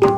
You're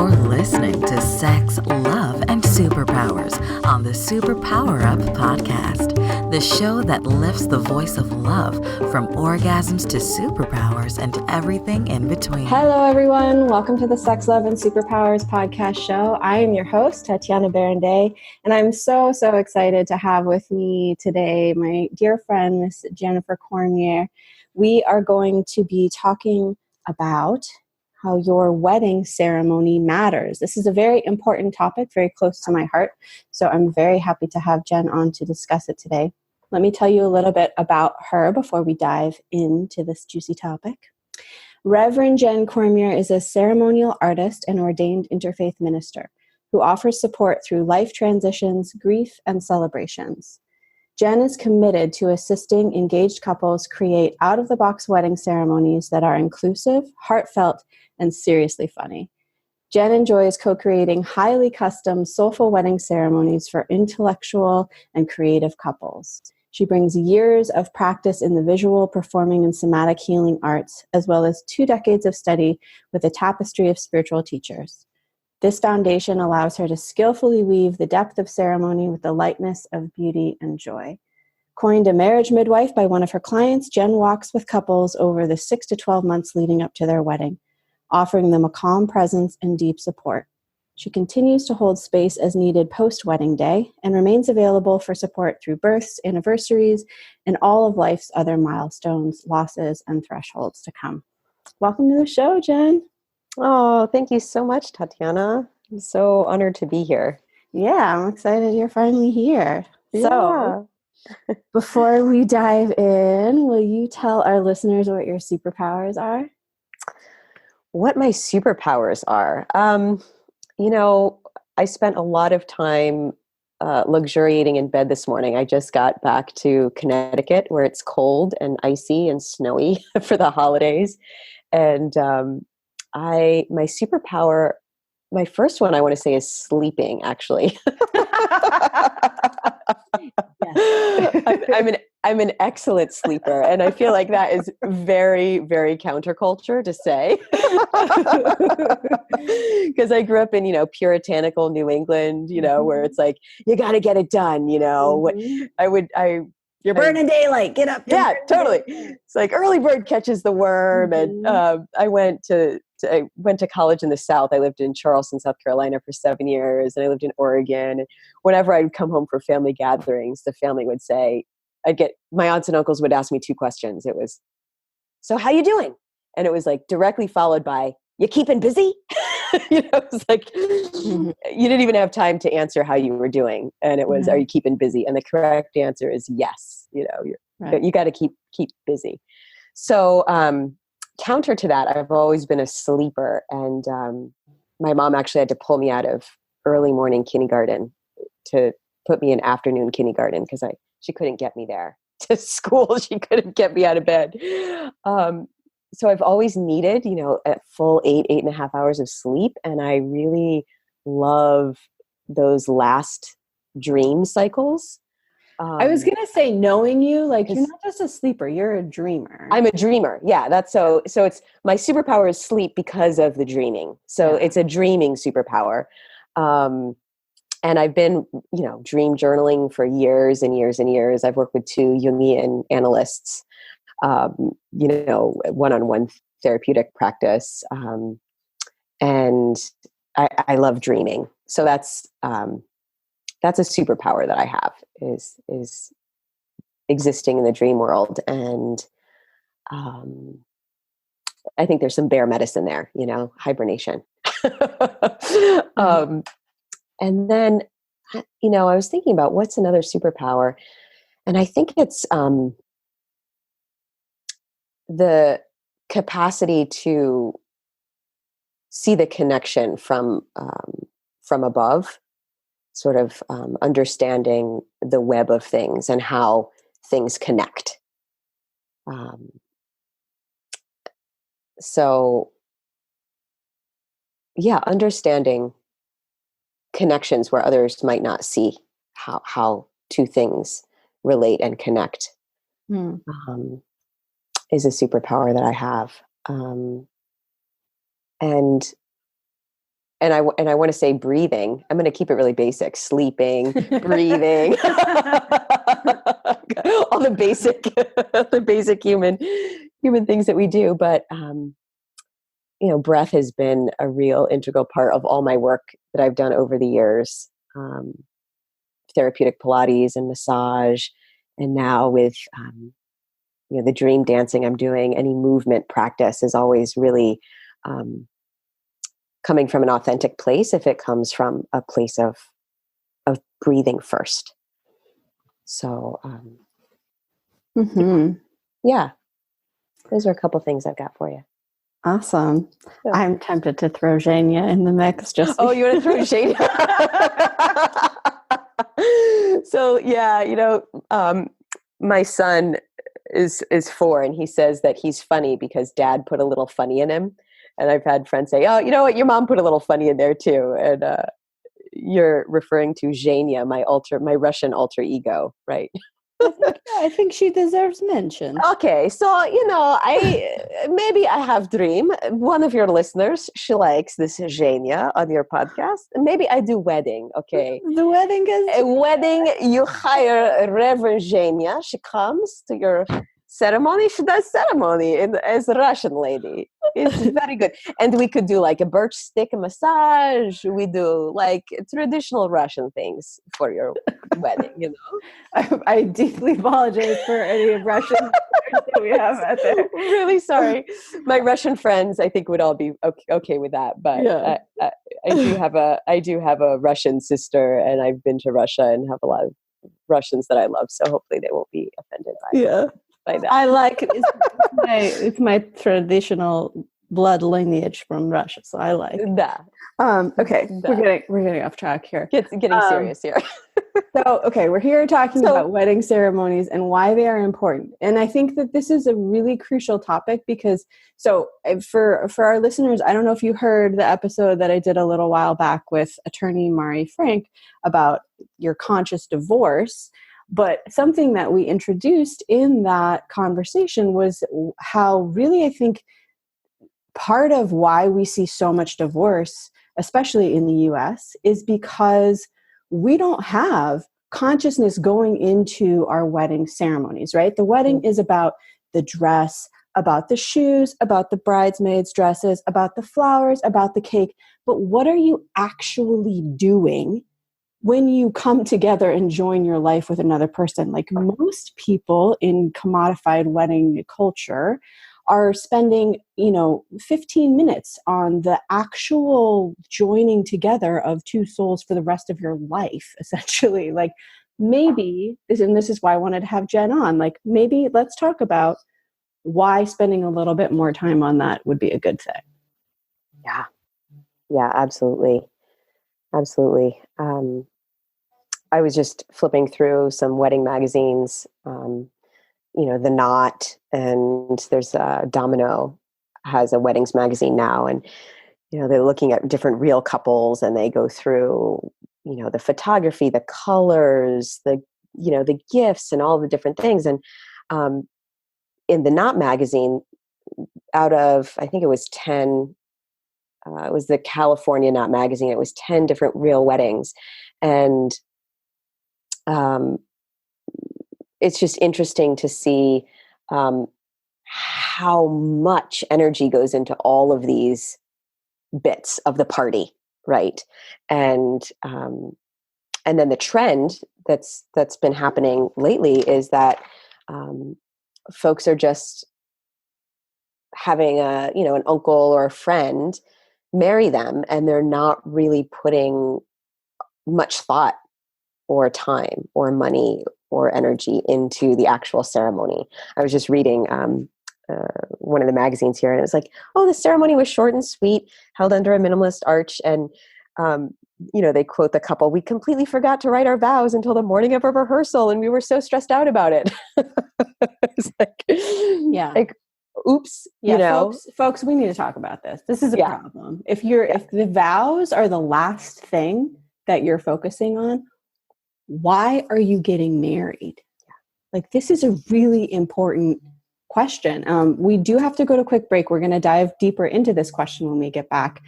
listening to Sex, Love, and Superpowers on the Super Power Up podcast, the show that lifts the voice of love from orgasms to superpowers and everything in between. Hello, everyone. Welcome to the Sex, Love, and Superpowers podcast show. I am your host, Tatiana Berindei, and I'm so excited to have with me today my dear friend, Miss Jennifer Cormier. We are going to be talking about how your wedding ceremony matters. This is a very important topic, very close to my heart, so I'm very happy to have Jen on to discuss it today. Let me tell you a little bit about her before we dive into this juicy topic. Reverend Jen Cormier is a ceremonial artist and ordained interfaith minister who offers support through life transitions, grief, and celebrations. Jen is committed to assisting engaged couples create out-of-the-box wedding ceremonies that are inclusive, heartfelt, and seriously funny. Jen enjoys co-creating highly custom, soulful wedding ceremonies for intellectual and creative couples. She brings years of practice in the visual, performing, and somatic healing arts, as well as 2 decades of study with a tapestry of spiritual teachers. This foundation allows her to skillfully weave the depth of ceremony with the lightness of beauty and joy. Coined a marriage midwife by one of her clients, Jen walks with couples over the 6 to 12 months leading up to their wedding, offering them a calm presence and deep support. She continues to hold space as needed post-wedding day and remains available for support through births, anniversaries, and all of life's other milestones, losses, and thresholds to come. Welcome to the show, Jen. Oh, thank you so much, Tatiana. I'm so honored to be here. Yeah, I'm excited you're finally here. Yeah. So, before we dive in, will you tell our listeners what your superpowers are? What my superpowers are? I spent a lot of time luxuriating in bed this morning. I just got back to Connecticut where it's cold and icy and snowy for the holidays. And my superpower, my first one I want to say is sleeping, actually. I'm an excellent sleeper, and I feel like that is very, very counterculture to say. Because I grew up in, puritanical New England, where it's like, you got to get it done, Mm-hmm. You're burning daylight, get up. Yeah, totally. It's like early bird catches the worm. Mm-hmm. And I went to college in the South. I lived in Charleston, South Carolina for 7 years, and I lived in Oregon. And whenever I'd come home for family gatherings, the family would say, my aunts and uncles would ask me 2 questions. It was, so how you doing? And it was like directly followed by, you keeping busy? It's like, Mm-hmm. you didn't even have time to answer how you were doing. And it was, Mm-hmm. Are you keeping busy? And the correct answer is yes. Right. You got to keep busy. So, counter to that, I've always been a sleeper. And my mom actually had to pull me out of early morning kindergarten to put me in afternoon kindergarten because she couldn't get me there to school. She couldn't get me out of bed. So I've always needed, a full 8.5 hours of sleep. And I really love those last dream cycles. I was going to say, knowing you, like, you're not just a sleeper, you're a dreamer. I'm a dreamer. Yeah. That's so it's my superpower is sleep because of the dreaming. So It's a dreaming superpower. And I've been, dream journaling for years and years and years. I've worked with 2 Jungian analysts, one-on-one therapeutic practice. And I love dreaming. So that's a superpower that I have is existing in the dream world. And I think there's some bear medicine there, hibernation. And then, I was thinking about what's another superpower. And I think it's the capacity to see the connection from above, sort of understanding the web of things and how things connect. So, yeah, understanding connections where others might not see how two things relate and connect, is a superpower that I have. And I want to say breathing. I'm going to keep it really basic: sleeping, breathing, all the basic human things that we do. But breath has been a real integral part of all my work that I've done over the years. Therapeutic Pilates and massage, and now with the dream dancing I'm doing. Any movement practice is always really coming from an authentic place, if it comes from a place of breathing first. So, yeah, those are a couple things I've got for you. Awesome. Yeah. I'm tempted to throw Xenia in the mix. You want to throw Xenia? So, my son is 4, and he says that he's funny because dad put a little funny in him. And I've had friends say, "Oh, you know what? Your mom put a little funny in there too." And you're referring to Xenia, my Russian alter ego, right? I think she deserves mention. Okay, so maybe I have dream. One of your listeners, she likes this Xenia on your podcast, and maybe I do wedding. Okay, the wedding is a wedding. You hire Reverend Xenia. She comes to your ceremony. She does ceremony as a Russian lady. It's very good. And we could do like a birch stick massage. We do like traditional Russian things for your wedding, I deeply apologize for any Russian that we have out there. Really sorry. My Russian friends, I think, would all be okay with that. But yeah. I do have a Russian sister, and I've been to Russia and have a lot of Russians that I love. So hopefully they won't be offended by that. I like it. It's my traditional blood lineage from Russia, so I like that. Okay, we're getting off track here. Getting serious here. So, okay, we're here talking about wedding ceremonies and why they are important. And I think that this is a really crucial topic because, for our listeners, I don't know if you heard the episode that I did a little while back with attorney Mari Frank about your conscious divorce. But something that we introduced in that conversation was how really I think part of why we see so much divorce, especially in the US, is because we don't have consciousness going into our wedding ceremonies, right? The wedding is about the dress, about the shoes, about the bridesmaids' dresses, about the flowers, about the cake. But what are you actually doing when you come together and join your life with another person? Like most people in commodified wedding culture are spending, 15 minutes on the actual joining together of two souls for the rest of your life, essentially. Like maybe, and this is why I wanted to have Jen on, like maybe let's talk about why spending a little bit more time on that would be a good thing. Yeah. Yeah, absolutely. Absolutely. I was just flipping through some wedding magazines, The Knot, and there's Domino has a weddings magazine now, and they're looking at different real couples, and they go through the photography, the colors, the gifts, and all the different things. And in the Knot magazine, out of I think it was 10, it was the California Knot magazine. It was 10 different real weddings, and it's just interesting to see how much energy goes into all of these bits of the party, right? And then the trend that's been happening lately is that folks are just having an uncle or a friend marry them, and they're not really putting much thought or time or money or energy into the actual ceremony. I was just reading one of the magazines here, and it was like, oh, the ceremony was short and sweet, held under a minimalist arch. And, they quote the couple, "We completely forgot to write our vows until the morning of our rehearsal, and we were so stressed out about it." It's like, yeah. Like, oops. Yeah, folks, we need to talk about this. This is a problem. If the vows are the last thing that you're focusing on, why are you getting married? Like, this is a really important question. We do have to go to a quick break. We're going to dive deeper into this question when we get back.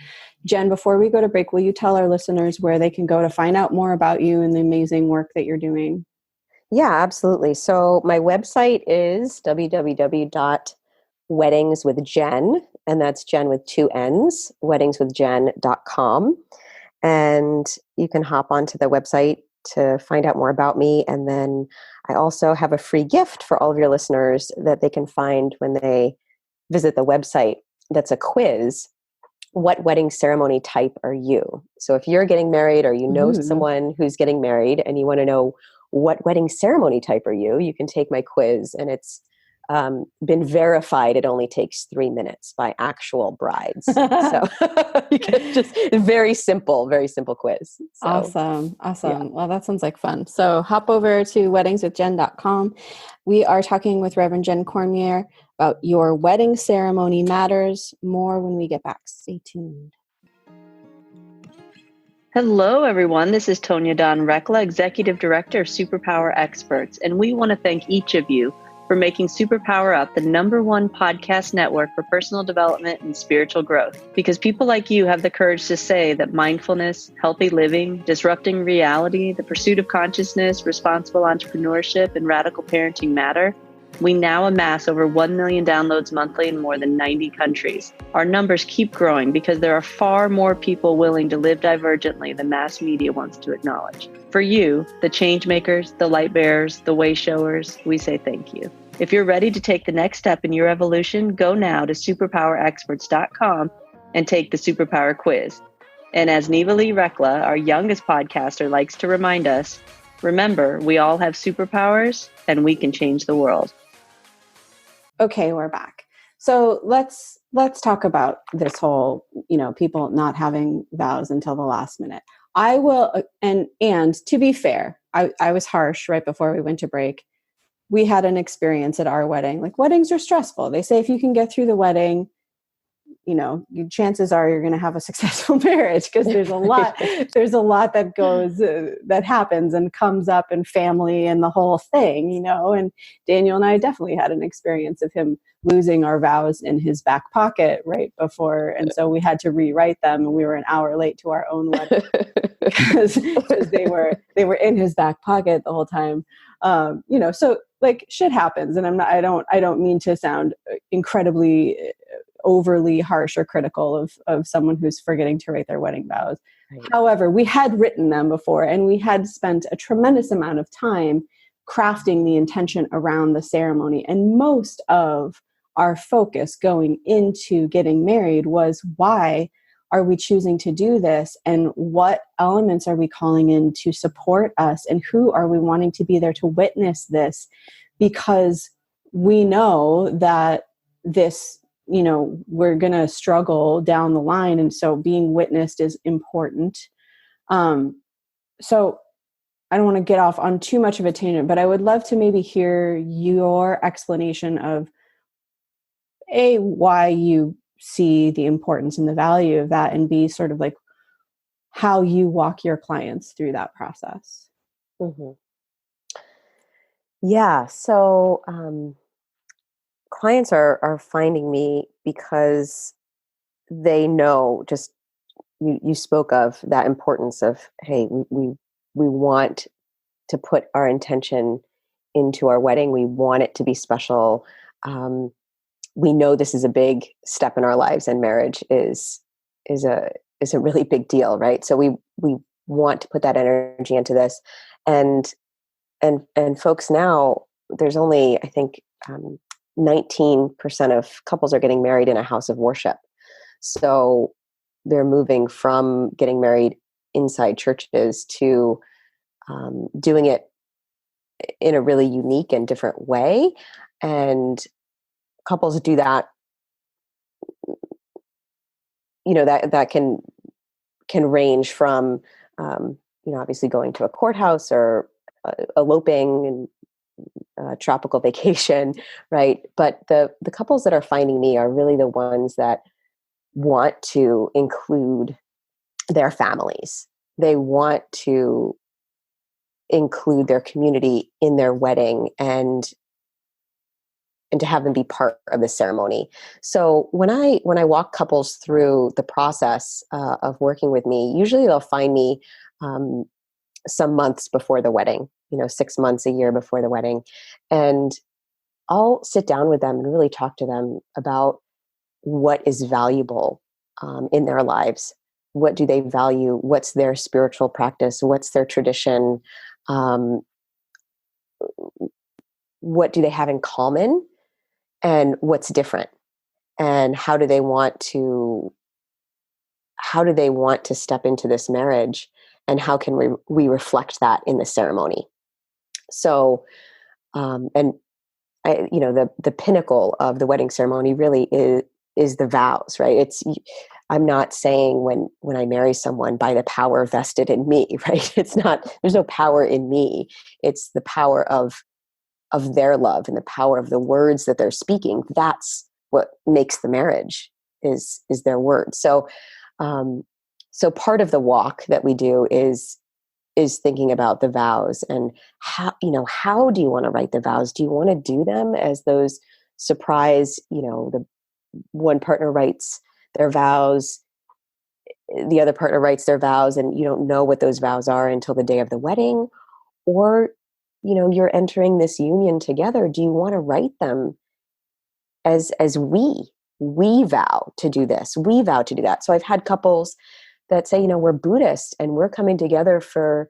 Jen, before we go to break, will you tell our listeners where they can go to find out more about you and the amazing work that you're doing? Yeah, absolutely. So my website is www.weddingswithjen, and that's Jen with 2 N's, weddingswithjen.com. And you can hop onto the website to find out more about me. And then I also have a free gift for all of your listeners that they can find when they visit the website. That's a quiz. What wedding ceremony type are you? So if you're getting married or you know someone who's getting married and you want to know what wedding ceremony type are you, you can take my quiz, and it's been verified. It only takes 3 minutes by actual brides. So you can just very simple quiz. So, Awesome. Yeah. Well, that sounds like fun. So hop over to weddingswithjen.com. We are talking with Reverend Jen Cormier about your wedding ceremony matters. More when we get back. Stay tuned. Hello, everyone. This is Tonya Don Rekla, Executive Director of Superpower Experts, and we want to thank each of you for making Superpower Up the #1 podcast network for personal development and spiritual growth. Because people like you have the courage to say that mindfulness, healthy living, disrupting reality, the pursuit of consciousness, responsible entrepreneurship, and radical parenting matter. We now amass over 1 million downloads monthly in more than 90 countries. Our numbers keep growing because there are far more people willing to live divergently than mass media wants to acknowledge. For you, the change makers, the light bearers, the way showers, we say thank you. If you're ready to take the next step in your evolution, go now to superpowerexperts.com and take the Superpower quiz. And as Neva Lee Rekla, our youngest podcaster, likes to remind us, remember, we all have superpowers and we can change the world. Okay, we're back. So let's talk about this whole, people not having vows until the last minute. I will, and to be fair, I was harsh right before we went to break. We had an experience at our wedding. Like, weddings are stressful. They say if you can get through the wedding, chances are you're going to have a successful marriage, because there's a lot that goes, that happens and comes up in family and the whole thing, and Daniel and I definitely had an experience of him losing our vows in his back pocket right before. And so we had to rewrite them, and we were an hour late to our own wedding because they were in his back pocket the whole time. So like, shit happens. And I don't mean to sound incredibly overly harsh or critical of someone who's forgetting to write their wedding vows. Right. However, we had written them before, and we had spent a tremendous amount of time crafting the intention around the ceremony. And most of our focus going into getting married was, why are we choosing to do this? And what elements are we calling in to support us? And who are we wanting to be there to witness this? Because we know that this, we're going to struggle down the line. And so being witnessed is important. So I don't want to get off on too much of a tangent, but I would love to maybe hear your explanation of why you see the importance and the value of that, and B, sort of like how you walk your clients through that process. Mm-hmm. Yeah. So, clients are finding me because they know, just you spoke of that importance of, hey, we want to put our intention into our wedding. We want it to be special. We know this is a big step in our lives, and marriage is a really big deal, right? So we want to put that energy into this, and folks now, there's only, I think, 19% of couples are getting married in a house of worship. So they're moving from getting married inside churches to doing it in a really unique and different way. And couples do that, that can range from, obviously going to a courthouse or eloping and tropical vacation, right? But the couples that are finding me are really the ones that want to include their families. they want to include their community in their wedding and to have them be part of the ceremony. So when I walk couples through the process of working with me, usually they'll find me some months before the wedding, 6 months, a year before the wedding. And I'll sit down with them and really talk to them about what is valuable in their lives. What do they value? What's their spiritual practice? What's their tradition? What do they have in common? And what's different? And how do they want to step into this marriage? And how can we reflect that in the ceremony? So, the pinnacle of the wedding ceremony really is the vows, right? I'm not saying when I marry someone by the power vested in me, right? There's no power in me. It's the power of their love and the power of the words that they're speaking. That's what makes the marriage is their words. So, so part of the walk that we do is thinking about the vows and how do you want to write the vows? Do you want to do them as those surprise, the one partner writes their vows, the other partner writes their vows, and you don't know what those vows are until the day of the wedding? Or, you're entering this union together. Do you want to write them as we vow to do this, we vow to do that? So I've had couples that say, we're Buddhist and we're coming together for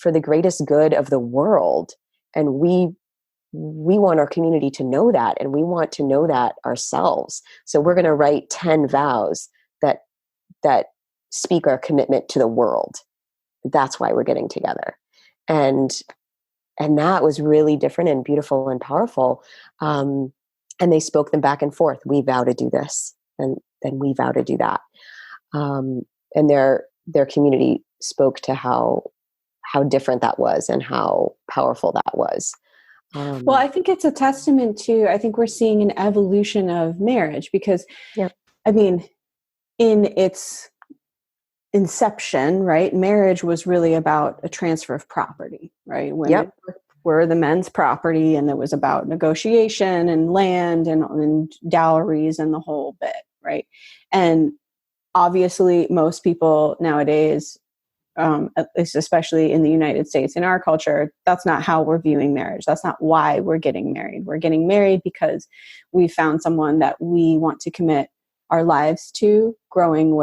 the greatest good of the world. And we want our community to know that, and we want to know that ourselves. So we're going to write 10 vows that speak our commitment to the world. That's why we're getting together. And that was really different and beautiful and powerful. And they spoke them back and forth. We vow to do this, and then we vow to do that. And their community spoke to how different that was and how powerful that was. Well, I think it's a testament to, I think we're seeing an evolution of marriage because, in its inception, right, marriage was really about a transfer of property, right? Women were the men's property, and it was about negotiation and land and dowries and the whole bit, right? And obviously, most people nowadays, especially in the United States, in our culture, that's not how we're viewing marriage. That's not why we're getting married. We're getting married because we found someone that we want to commit our lives to, growing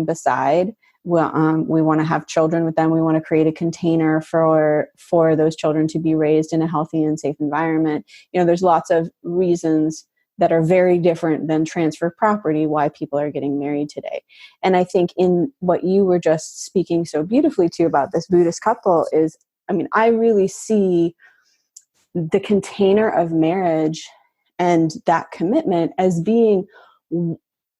beside. We want to have children with them. We want to create a container for those children to be raised in a healthy and safe environment. There's lots of reasons that are very different than transfer property, why people are getting married today. And I think in what you were just speaking so beautifully to about this Buddhist couple is, I really see the container of marriage and that commitment as being,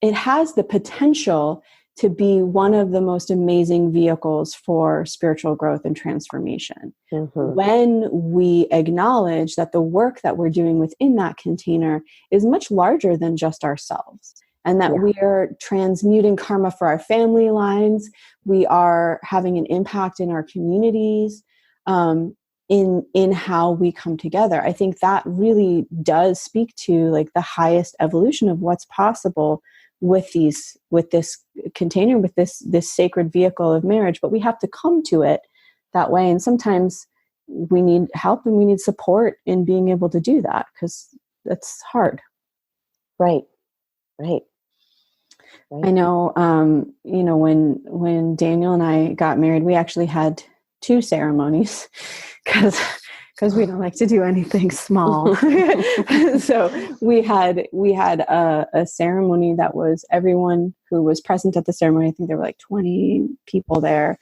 it has the potential to be one of the most amazing vehicles for spiritual growth and transformation. Mm-hmm. When we acknowledge that the work that we're doing within that container is much larger than just ourselves, and that we are transmuting karma for our family lines, we are having an impact in our communities, in how we come together. I think that really does speak to like the highest evolution of what's possible with this container, with this sacred vehicle of marriage. But we have to come to it that way, and sometimes we need help and we need support in being able to do that, because that's hard. Right. I know, when Daniel and I got married, we actually had 2 ceremonies because we don't like to do anything small. So we had a ceremony that was everyone who was present at the ceremony. I think there were like 20 people there,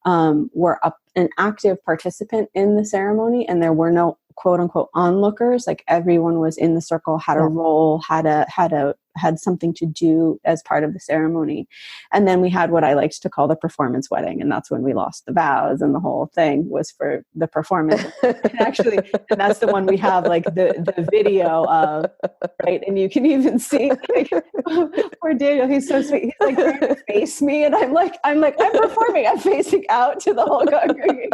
were an active participant in the ceremony, and there were no quote unquote onlookers. Like everyone was in the circle, had a role, had a had something to do as part of the ceremony. And then we had what I liked to call the performance wedding. And that's when we lost the vows, and the whole thing was for the performance. And actually, and that's the one we have like the video of, right? And you can even see like, poor Daniel, he's so sweet. He's like trying to face me. And I'm performing. I'm facing out to the whole congregation.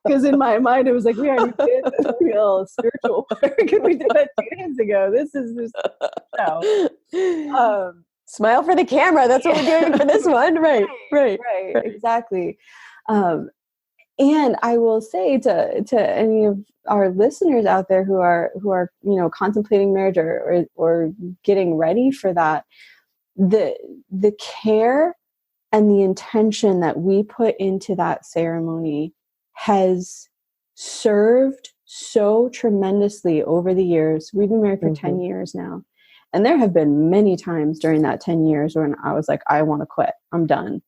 Because in my mind, it was like, we already did the real spiritual work, and we did that 2 days ago. This is just no. Smile for the camera. That's what we're doing for this one. Right. Exactly. And I will say to any of our listeners out there who are contemplating marriage or getting ready for that, the care and the intention that we put into that ceremony has served so tremendously over the years. We've been married for 10 years now. And there have been many times during that 10 years when I was like, I want to quit. I'm done.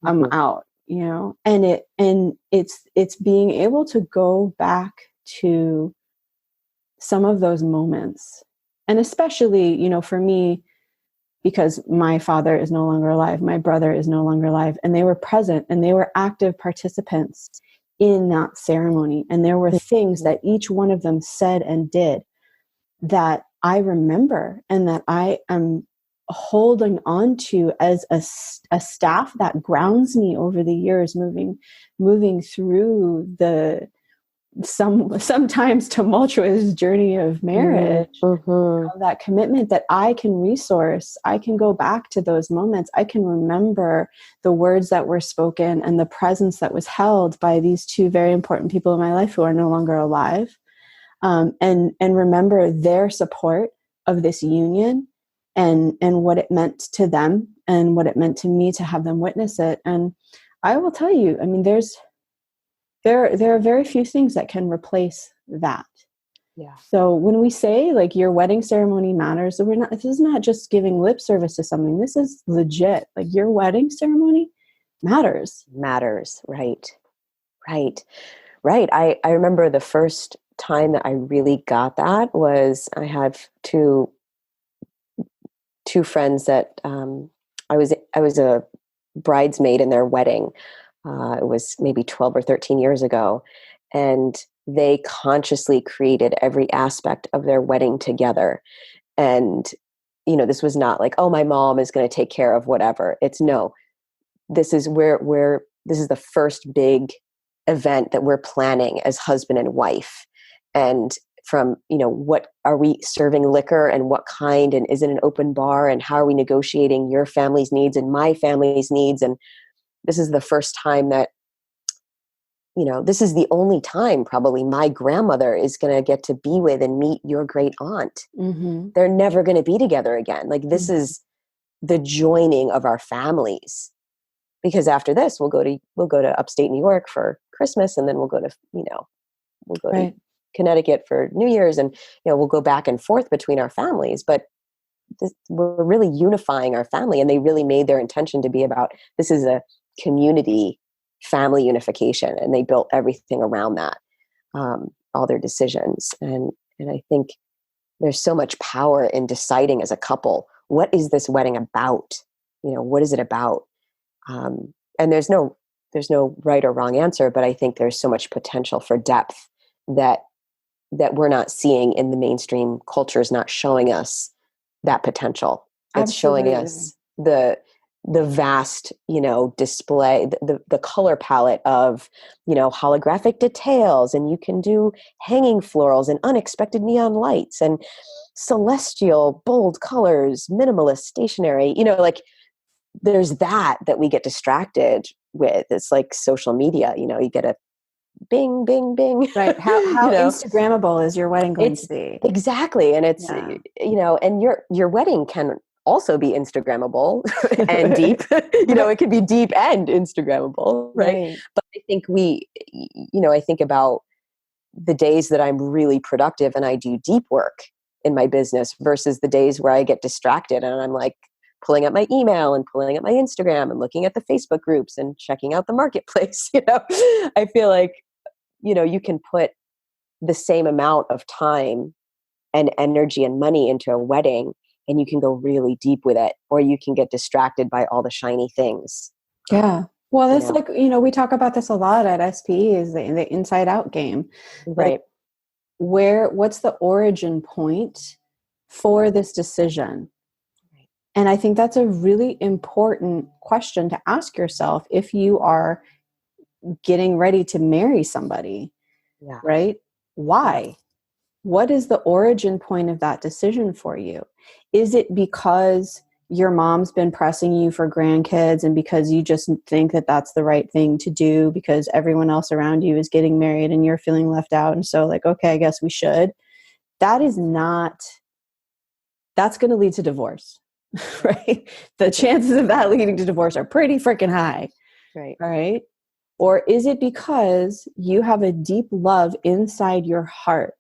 I'm out, and it's being able to go back to some of those moments. And especially, for me, because my father is no longer alive, my brother is no longer alive, and they were present and they were active participants in that ceremony. And there were things that each one of them said and did that I remember and that I am holding on to as a staff that grounds me over the years, moving through the sometimes tumultuous journey of marriage. That commitment that I can resource, I can go back to those moments. I can remember the words that were spoken and the presence that was held by these two very important people in my life who are no longer alive, and remember their support of this union and what it meant to them and what it meant to me to have them witness it. And I will tell you, I mean, there are very few things that can replace that. Yeah. So when we say like your wedding ceremony matters, this is not just giving lip service to something. This is legit. Like your wedding ceremony matters. Right. I remember the first time that I really got that was I have two friends that I was a bridesmaid in their wedding. It was maybe 12 or 13 years ago. And they consciously created every aspect of their wedding together. And, this was not like, oh, my mom is going to take care of whatever. It's no, this is this is the first big event that we're planning as husband and wife. And from, what are we serving liquor and what kind, and is it an open bar, and how are we negotiating your family's needs and my family's needs? And this is the first time that, this is the only time probably my grandmother is going to get to be with and meet your great aunt. They're never going to be together again. Like this is the joining of our families, because after this we'll go to upstate New York for Christmas, and then we'll go to, to Connecticut for New Year's, and, we'll go back and forth between our families, but we're really unifying our family. And they really made their intention to be about, this is a community family unification, and they built everything around that, all their decisions. And I think there's so much power in deciding as a couple, what is this wedding about? What is it about? And there's no right or wrong answer, but I think there's so much potential for depth that we're not seeing in the mainstream culture, is not showing us that potential. It's showing us the vast, display, the color palette of, holographic details, and you can do hanging florals and unexpected neon lights and celestial, bold colors, minimalist stationery, like there's that we get distracted with. It's like social media, you get a bing, bing, bing. Right. How Instagrammable is your wedding going to be? Exactly. And it's, and your wedding can also be Instagrammable and deep. It can be deep and Instagrammable, right? But I think I think about the days that I'm really productive and I do deep work in my business versus the days where I get distracted and I'm like pulling up my email and pulling up my Instagram and looking at the Facebook groups and checking out the marketplace. I feel like, you can put the same amount of time and energy and money into a wedding, and you can go really deep with it, or you can get distracted by all the shiny things. Yeah. Well, it's know. like, we talk about this a lot at SP, is the inside out game. Right. Like, what's the origin point for this decision? And I think that's a really important question to ask yourself if you are getting ready to marry somebody, right? Why? What is the origin point of that decision for you? Is it because your mom's been pressing you for grandkids and because you just think that that's the right thing to do because everyone else around you is getting married and you're feeling left out? And so like, okay, I guess we should. That's going to lead to divorce, right? The chances of that leading to divorce are pretty freaking high. Right. All right. Or is it because you have a deep love inside your heart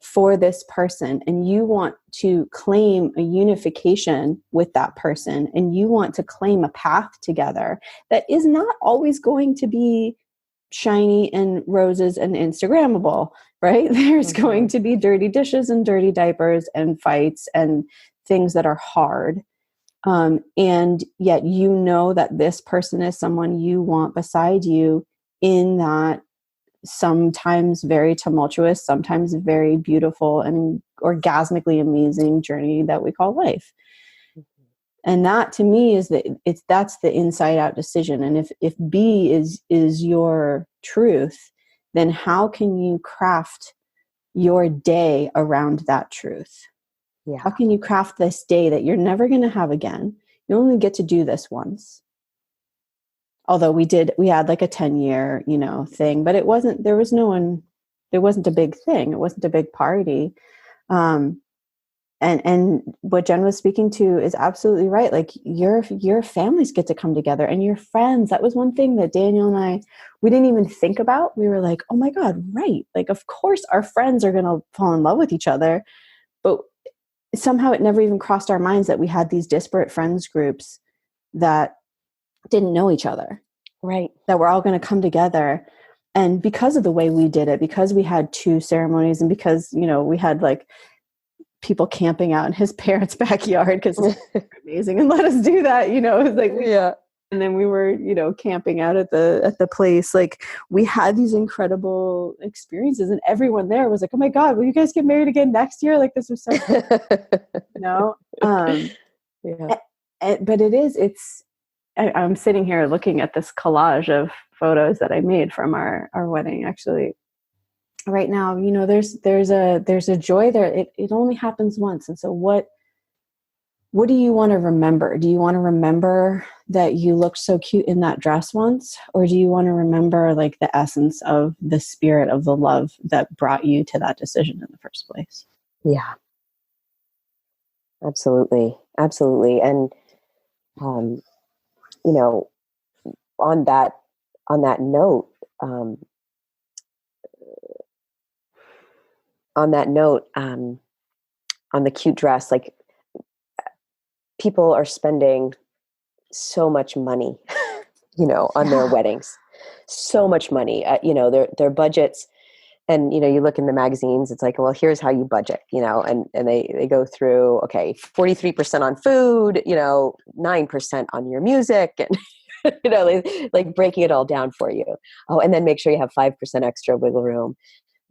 for this person and you want to claim a unification with that person and you want to claim a path together that is not always going to be shiny and roses and Instagrammable, right? There's going to be dirty dishes and dirty diapers and fights and things that are hard. And yet you know that this person is someone you want beside you in that sometimes very tumultuous, sometimes very beautiful and orgasmically amazing journey that we call life. And that to me is that's the inside out decision. And if B is your truth, then how can you craft your day around that truth? Yeah. How can you craft this day that you're never going to have again? You only get to do this once. Although we had like a 10-year, thing, but there wasn't a big thing. It wasn't a big party. And what Jen was speaking to is absolutely right. Like your families get to come together and your friends. That was one thing that Daniel and I, we didn't even think about. We were like, oh my God, right. Like, of course our friends are going to fall in love with each other. But somehow it never even crossed our minds that we had these disparate friends groups that didn't know each other, right? That we're all going to come together. And because of the way we did it, because we had 2 ceremonies and because, we had like people camping out in his parents' backyard because it's amazing and let us do that, it was like, yeah. And then we were, camping out at the place. Like we had these incredible experiences and everyone there was like, oh my God, will you guys get married again next year? Like this was so cool. Yeah. But I'm sitting here looking at this collage of photos that I made from our wedding actually right now. There's a joy there. It only happens once. And so what do you want to remember? Do you want to remember that you looked so cute in that dress once? Or do you want to remember like the essence of the spirit of the love that brought you to that decision in the first place? Yeah, absolutely. Absolutely. And, on that note, on the cute dress, like people are spending so much money, on their weddings, so much money, their budgets. And, you look in the magazines, it's like, well, here's how you budget, and they go through, okay, 43% on food, 9% on your music and, like breaking it all down for you. Oh, and then make sure you have 5% extra wiggle room,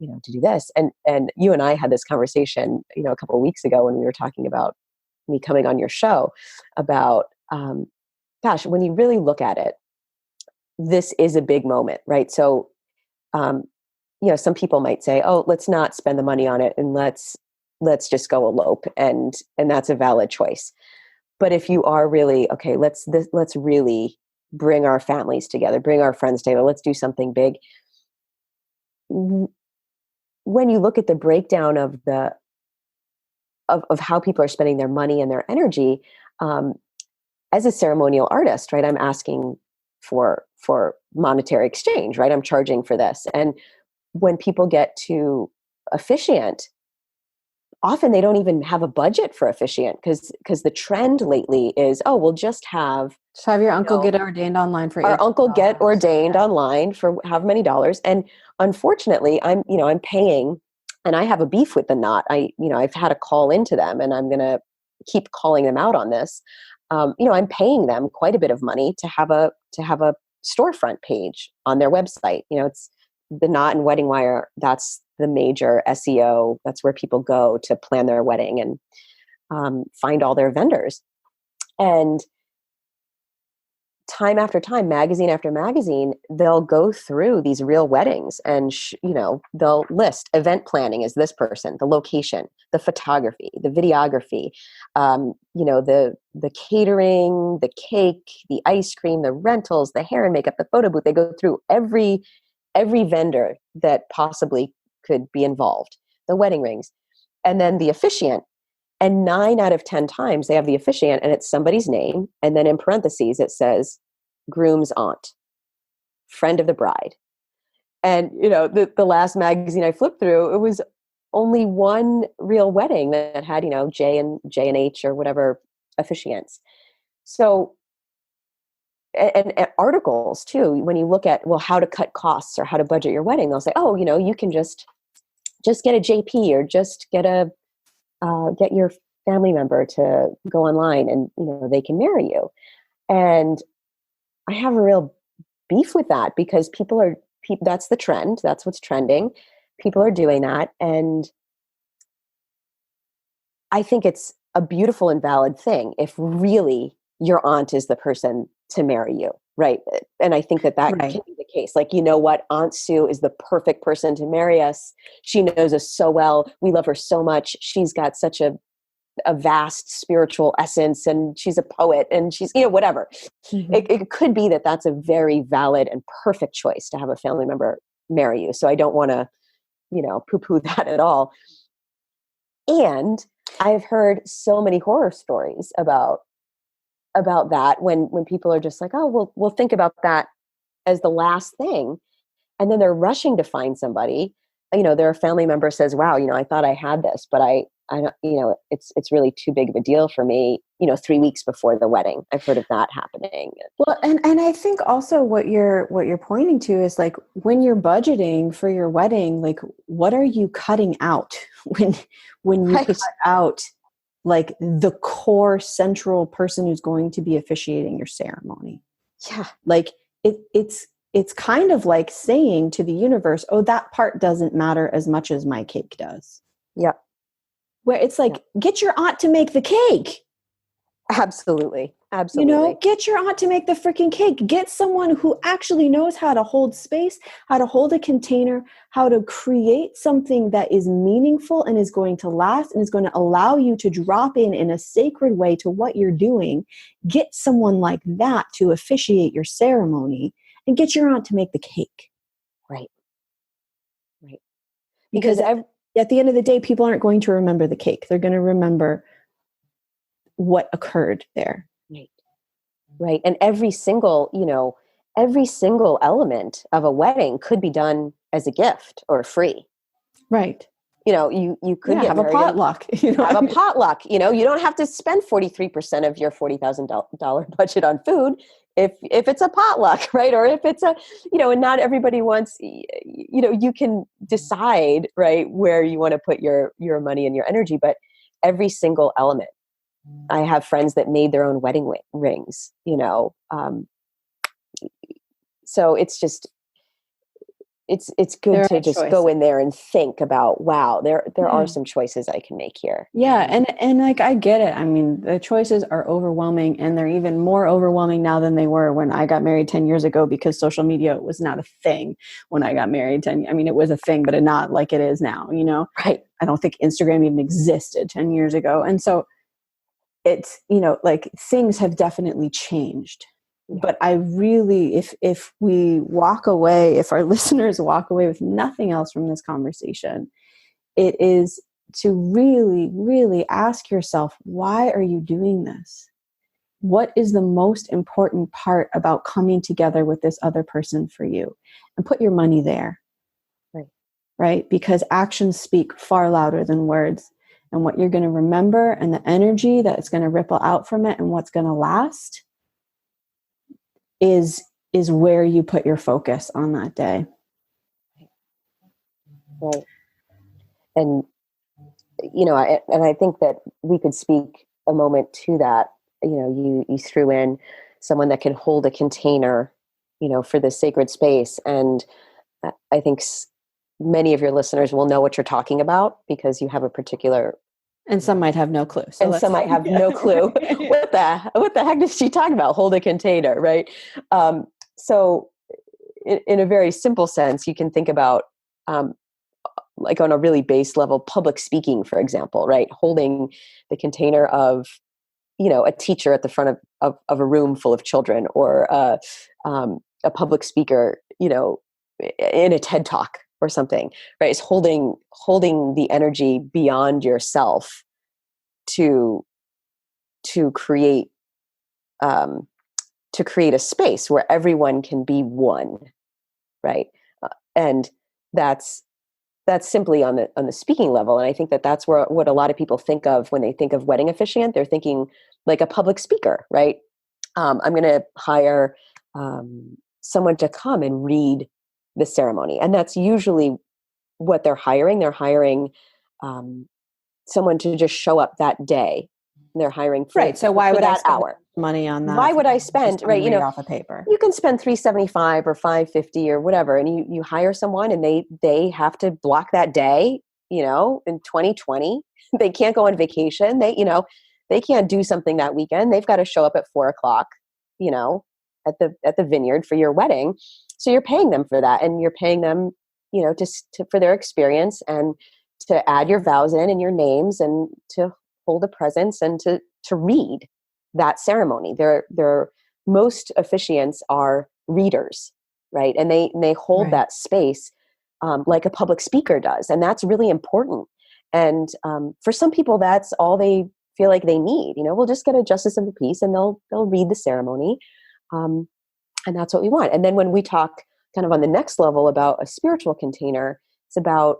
to do this. And you and I had this conversation, a couple of weeks ago when we were talking about me coming on your show about, gosh, when you really look at it, this is a big moment, right? So, some people might say, oh, let's not spend the money on it and let's just go elope. And that's a valid choice. But if you are really, okay, let's really bring our families together, bring our friends together, let's do something big. When you look at the breakdown of how people are spending their money and their energy, as a ceremonial artist, right, I'm asking for monetary exchange, right? I'm charging for this. And when people get to officiant, often they don't even have a budget for officiant because the trend lately is, oh, we'll just have your uncle get ordained online for our uncle get ordained yeah. online for however many dollars. And unfortunately, I'm paying And I have a beef with the knot. I've had a call into them, and I'm going to keep calling them out on this. I'm paying them quite a bit of money to have a storefront page on their website. It's the Knot and Wedding Wire. That's the major SEO. That's where people go to plan their wedding and find all their vendors. And time after time, magazine after magazine, they'll go through these real weddings and, they'll list event planning is this person, the location, the photography, the videography, the catering, the cake, the ice cream, the rentals, the hair and makeup, the photo booth. They go through every vendor that possibly could be involved, the wedding rings, and then the officiant. And 9 out of 10 times they have the officiant and it's somebody's name. And then in parentheses, it says groom's aunt, friend of the bride. And, the last magazine I flipped through, it was only one real wedding that had, J and H or whatever officiants. So, and articles too, when you look at, how to cut costs or how to budget your wedding, they'll say, you can just get a JP or just get your family member to go online and, they can marry you. And I have a real beef with that because that's the trend. That's what's trending. People are doing that. And I think it's a beautiful and valid thing if really your aunt is the person to marry you. Right. And I think that right. Can be the case. Like, Aunt Sue is the perfect person to marry us. She knows us so well. We love her so much. She's got such a vast spiritual essence, and she's a poet, and she's, whatever. Mm-hmm. It could be that that's a very valid and perfect choice to have a family member marry you. So I don't want to, poo-poo that at all. And I've heard so many horror stories about that when people are just like, oh, we'll think about that as the last thing. And then they're rushing to find somebody, their family member says, wow, I thought I had this, but I don't, it's really too big of a deal for me, 3 weeks before the wedding. I've heard of that happening. Well, and I think also what you're pointing to is like, when you're budgeting for your wedding, like, what are you cutting out when you right. cut out like the core central person who's going to be officiating your ceremony? Yeah. Like it's kind of like saying to the universe, oh, that part doesn't matter as much as my cake does. Yeah. Where it's like, get your aunt to make the cake. Absolutely. Absolutely. Get your aunt to make the freaking cake. Get someone who actually knows how to hold space, how to hold a container, how to create something that is meaningful and is going to last and is going to allow you to drop in a sacred way to what you're doing. Get someone like that to officiate your ceremony and get your aunt to make the cake. Right. Right. Because at the end of the day, people aren't going to remember the cake. They're going to remember what occurred there. Right. Right. And every single element of a wedding could be done as a gift or free. Right. You could have a potluck. Have a potluck. You don't have to spend 43% of your $40,000 budget on food if it's a potluck, right? Or if it's and not everybody wants, you can decide, right, where you want to put your money and your energy, but every single element. I have friends that made their own wedding rings, so it's just, it's good to just go in there and think about, wow, there are some choices I can make here. Yeah. And like, I get it. I mean, the choices are overwhelming, and they're even more overwhelming now than they were when I got married 10 years ago, because social media was not a thing when I got married. It was a thing, but not like it is now, Right. I don't think Instagram even existed 10 years ago. And so it's, like, things have definitely changed. But I really, if we walk away, if our listeners walk away with nothing else from this conversation, it is to really, really ask yourself, why are you doing this? What is the most important part about coming together with this other person for you? And put your money there. Right? Because actions speak far louder than words. And what you're going to remember and the energy that's going to ripple out from it and what's going to last is where you put your focus on that day. Right. And, I think that we could speak a moment to that. You threw in someone that can hold a container, for the sacred space. And I think many of your listeners will know what you're talking about because you have a particular. And some might have no clue. Some might have no clue. What the heck is she talking about? Hold a container, right? So in a very simple sense, you can think about, like on a really base level, public speaking, for example, right? Holding the container of, a teacher at the front of a room full of children, or a public speaker, in a TED Talk or something, right? It's holding the energy beyond yourself to create a space where everyone can be one, right? And that's simply on the speaking level. And I think that that's what a lot of people think of when they think of wedding officiant. They're thinking like a public speaker, right? I'm going to hire someone to come and read the ceremony. And that's usually what they're hiring. They're hiring someone to just show up that day. They're hiring for, so why would that I spend hour money on that? Why would I spend, right? Off a paper. You can spend $375 or $550 or whatever, and you hire someone and they have to block that day, in 2020. They can't go on vacation. They can't do something that weekend. They've got to show up at 4:00, at the vineyard for your wedding. So you're paying them for that, and you're paying them, for their experience and to add your vows in and your names and to hold a presence and to read that ceremony. Their most officiants are readers, right? And they hold Right. that space like a public speaker does, and that's really important. And for some people, that's all they feel like they need. We'll just get a justice of the peace, and they'll read the ceremony, and that's what we want. And then when we talk kind of on the next level about a spiritual container, it's about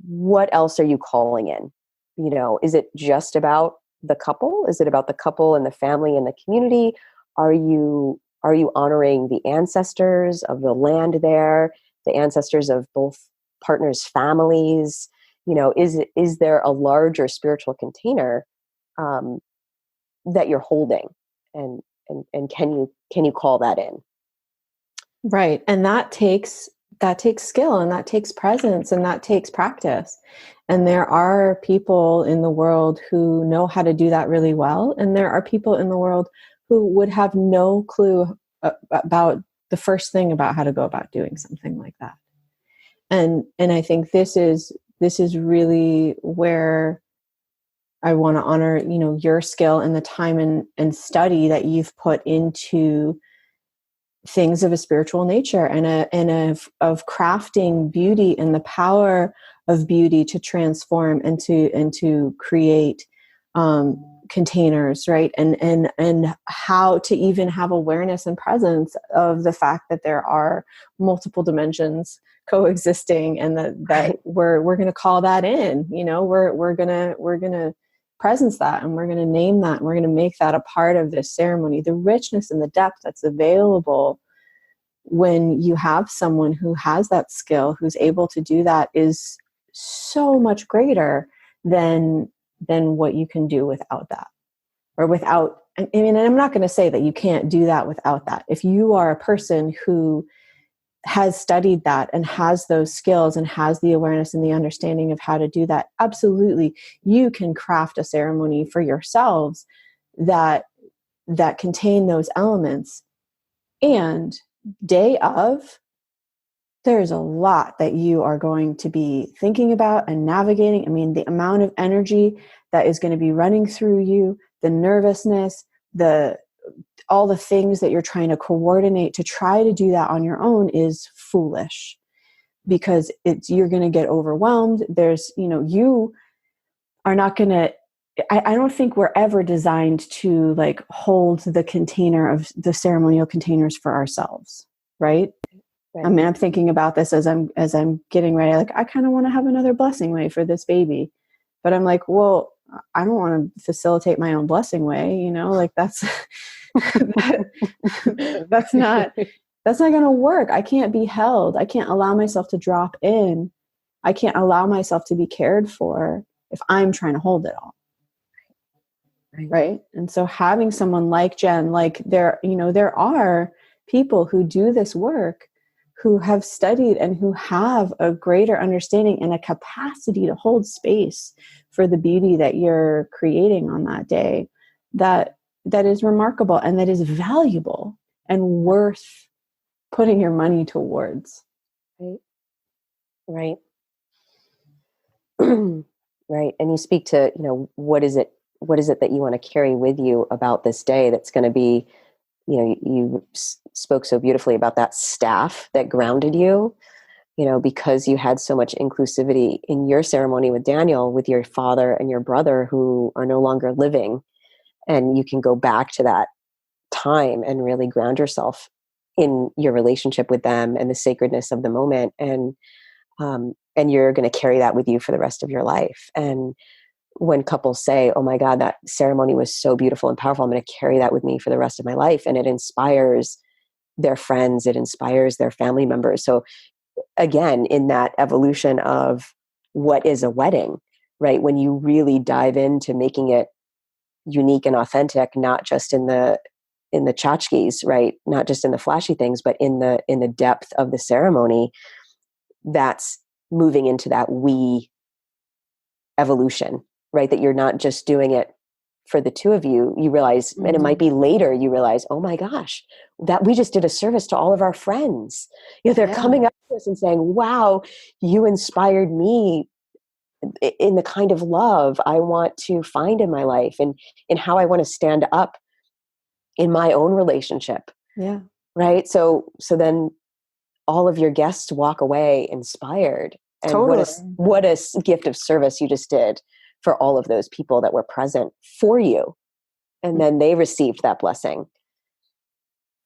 what else are you calling in? Is it just about the couple? Is it about the couple and the family and the community? Are you honoring the ancestors of the land there, the ancestors of both partners' families? Is there a larger spiritual container that you're holding, and can you call that in? Right. And that takes skill, and that takes presence, and that takes practice. And there are people in the world who know how to do that really well. And there are people in the world who would have no clue about the first thing about how to go about doing something like that. And I think this is really where I want to honor, your skill and the time and study that you've put into things of a spiritual nature and of crafting beauty and the power of beauty to transform and to create containers, right? And how to even have awareness and presence of the fact that there are multiple dimensions coexisting, and that Right. we're going to call that in. We're going to presence that, and we're going to name that, and we're going to make that a part of this ceremony. The richness and the depth that's available when you have someone who has that skill, who's able to do that, is so much greater than what you can do without that, or without. I mean, and I'm not going to say that you can't do that without that. If you are a person who has studied that and has those skills and has the awareness and the understanding of how to do that, absolutely, you can craft a ceremony for yourselves that contain those elements. And day of, there's a lot that you are going to be thinking about and navigating. I mean, the amount of energy that is going to be running through you, the nervousness, all the things that you're trying to coordinate to try to do that on your own is foolish, because you're going to get overwhelmed. You are not going to, I don't think we're ever designed to like hold the container of the ceremonial containers for ourselves. Right. I mean, I'm thinking about this as I'm getting ready. Like, I kind of want to have another blessing way for this baby, but I'm like, well, I don't want to facilitate my own blessing way. Like that's that's not going to work. I can't be held. I can't allow myself to drop in I can't allow myself to be cared for if I'm trying to hold it all. Right. And so having someone like Jen, like there are people who do this work who have studied and who have a greater understanding and a capacity to hold space for the beauty that you're creating on that day, that is remarkable and that is valuable and worth putting your money towards. Right. Right. And you speak to, what is it that you want to carry with you about this day that's going to be, you spoke so beautifully about that staff that grounded you, because you had so much inclusivity in your ceremony with Daniel, with your father and your brother who are no longer living. And you can go back to that time and really ground yourself in your relationship with them and the sacredness of the moment. And you're going to carry that with you for the rest of your life. And when couples say, oh my God, that ceremony was so beautiful and powerful, I'm going to carry that with me for the rest of my life. And it inspires their friends, it inspires their family members. So again, in that evolution of what is a wedding, right? When you really dive into making it unique and authentic, not just in the tchotchkes, right? Not just in the flashy things, but in the depth of the ceremony, that's moving into that we evolution, right? That you're not just doing it for the two of you. You realize, and it might be later, you realize, oh my gosh, that we just did a service to all of our friends. They're coming up to us and saying, wow, you inspired me in the kind of love I want to find in my life and in how I want to stand up in my own relationship. Yeah. Right. So then all of your guests walk away inspired. And totally. what a gift of service you just did for all of those people that were present for you. And then they received that blessing.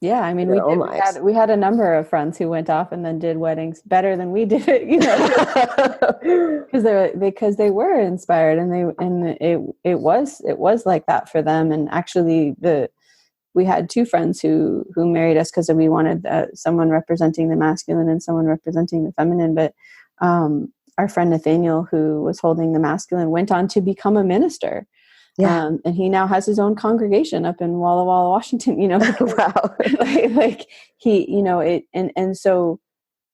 Yeah. I mean, we had a number of friends who went off and then did weddings better than we did it, because they were inspired and it was like that for them. And actually we had two friends who married us because we wanted someone representing the masculine and someone representing the feminine. But our friend Nathaniel, who was holding the masculine, went on to become a minister. Yeah. And he now has his own congregation up in Walla Walla, Washington, Wow.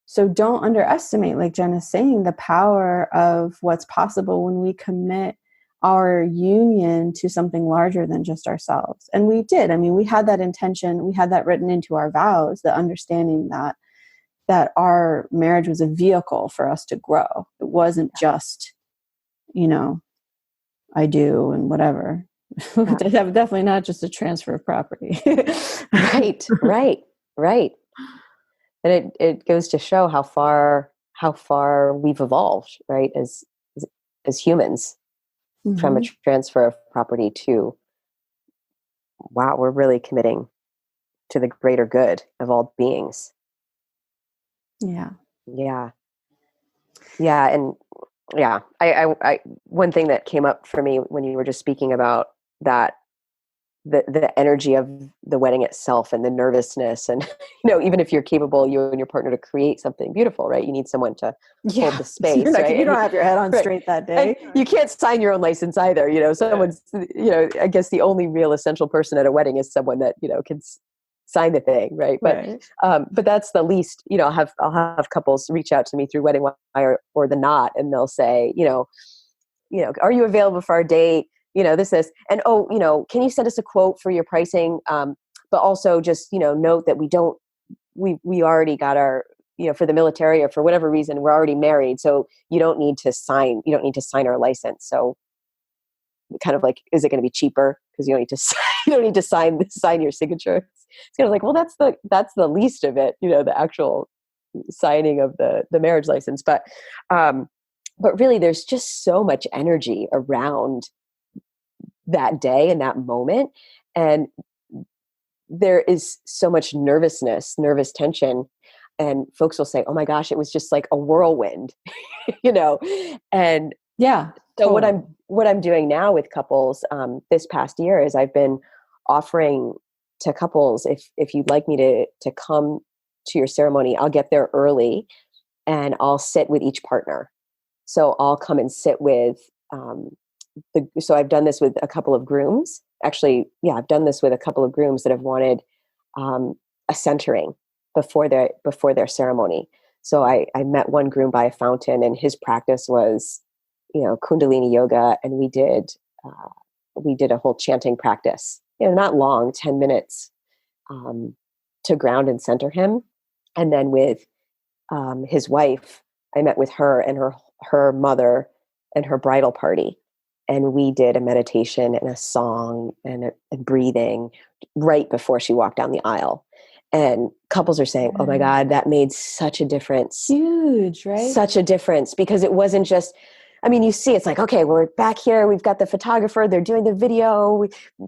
So don't underestimate, like Jen is saying, the power of what's possible when we commit our union to something larger than just ourselves. And we did. I mean, we had that intention. We had that written into our vows, the understanding that our marriage was a vehicle for us to grow. It wasn't just, I do and whatever. Yeah. Definitely not just a transfer of property. Right. And it goes to show how far we've evolved, right? As humans, from a transfer of property to, wow, we're really committing to the greater good of all beings. Yeah. And I one thing that came up for me when you were just speaking about that, the energy of the wedding itself and the nervousness, and even if you're capable, you and your partner, to create something beautiful, right? You need someone to hold the space. Right? You don't have your head on straight that day. And you can't sign your own license either. Someone's, I guess the only real essential person at a wedding is someone that can sign the thing, right? But that's the least. I'll have couples reach out to me through Wedding Wire or the Knot, and they'll say, are you available for our date? This, and can you send us a quote for your pricing? But also just, note that we already got our, for the military or for whatever reason, we're already married. So you don't need to sign our license. So kind of like, is it going to be cheaper? Because you don't need to sign your signature. It's kind of like, well, that's the least of it, the actual signing of the marriage license. But really there's just so much energy around that day and that moment. And there is so much nervous tension. And folks will say, oh my gosh, it was just like a whirlwind, and yeah. So what I'm doing now with couples, this past year, is I've been offering to couples, if you'd like me to come to your ceremony, I'll get there early and I'll sit with each partner. So I'll come and sit with so I've done this with a couple of grooms. Actually, yeah, I've done this with a couple of grooms that have wanted a centering before their ceremony. So I met one groom by a fountain, and his practice was, Kundalini yoga, and we did a whole chanting practice. Not long, 10 minutes, to ground and center him. And then with his wife, I met with her and her mother and her bridal party. And we did a meditation and a song and breathing right before she walked down the aisle. And couples are saying, oh my God, that made such a difference. Huge, right? Such a difference, because it wasn't just, you see, it's like, okay, we're back here. We've got the photographer. They're doing the video,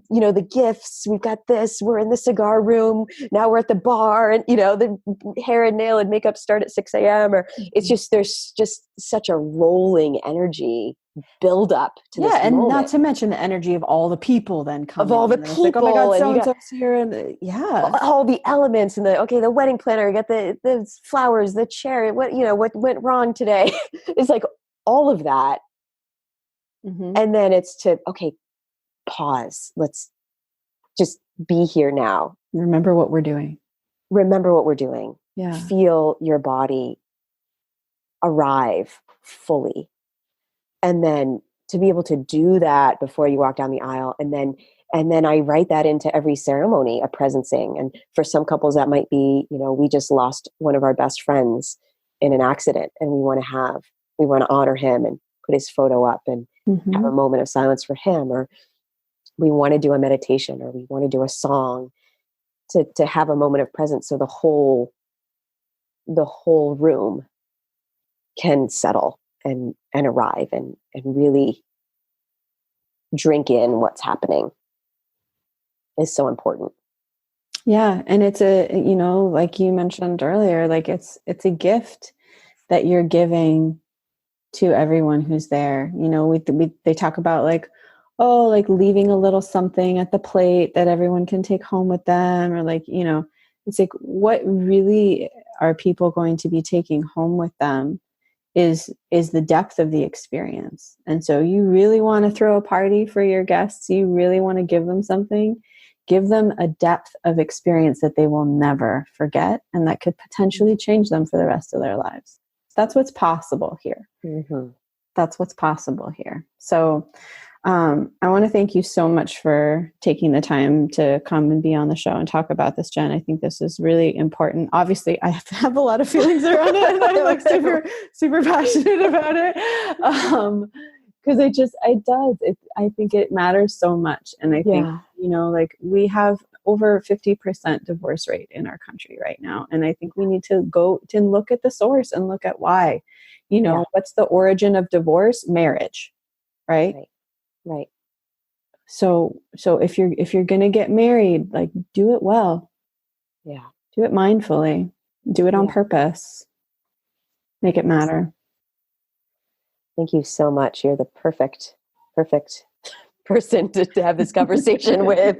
the gifts. We've got this. We're in the cigar room. Now we're at the bar, and, the hair and nail and makeup start at 6 a.m. Or it's just, there's just such a rolling energy build up to this and moment. not to mention the energy of all the people then coming. Of all the people. Like, oh my God, so-and-so's here. And all the elements, and the wedding planner, you got the flowers, the chair, what went wrong today. It's like all of that. Mm-hmm. And then it's to, okay, pause. Let's just be here now. Remember what we're doing. Yeah. Feel your body arrive fully. And then to be able to do that before you walk down the aisle. And then I write that into every ceremony, a presencing. And for some couples that might be, we just lost one of our best friends in an accident, and we want to honor him and put his photo up and have a moment of silence for him, or we want to do a meditation, or we want to do a song to have a moment of presence. So the whole room can settle and arrive and really drink in what's happening is so important. Yeah. And it's like you mentioned earlier, like it's a gift that you're giving to everyone who's there. They talk about like leaving a little something at the plate that everyone can take home with them, or it's like, what really are people going to be taking home with them is the depth of the experience. And so you really want to throw a party for your guests. You really want to give them something, give them a depth of experience that they will never forget, and that could potentially change them for the rest of their lives. That's what's possible here. Mm-hmm. That's what's possible here. So I want to thank you so much for taking the time to come and be on the show and talk about this, Jen. I think this is really important. Obviously, I have a lot of feelings around it, and I'm like super, super passionate about it. Because I think it matters so much. And I think, we have over 50% divorce rate in our country right now. And I think we need to go to look at the source and look at why, what's the origin of divorce? Marriage, right? Right. So if you're going to get married, like, do it well. Yeah. Do it mindfully. Do it on purpose. Make it matter. Thank you so much. You're the perfect person to have this conversation with.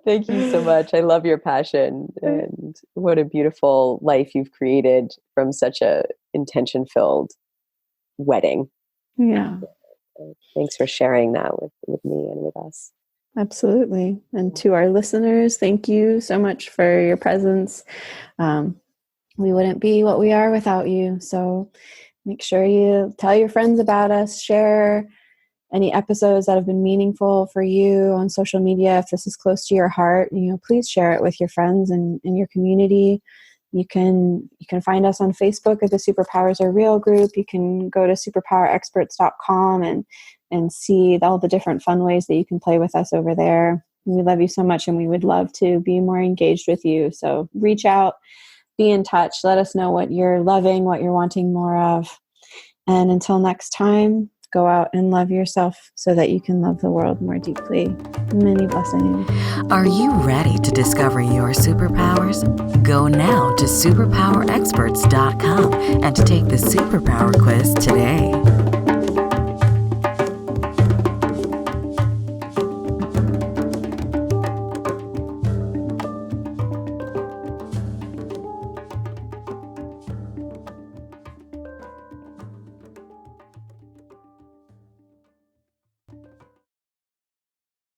Thank you so much. I love your passion, and what a beautiful life you've created from such a intention-filled wedding. Yeah. Thanks for sharing that with me and with us. Absolutely. And to our listeners, thank you so much for your presence. We wouldn't be what we are without you. So make sure you tell your friends about us, share any episodes that have been meaningful for you on social media. If this is close to your heart, please share it with your friends and in your community. You can find us on Facebook at the Superpowers Are Real group. You can go to superpowerexperts.com and see all the different fun ways that you can play with us over there. We love you so much, and we would love to be more engaged with you. So reach out, be in touch. Let us know what you're loving, what you're wanting more of. And until next time, go out and love yourself so that you can love the world more deeply. Many blessings. Are you ready to discover your superpowers? Go now to superpowerexperts.com and take the superpower quiz today.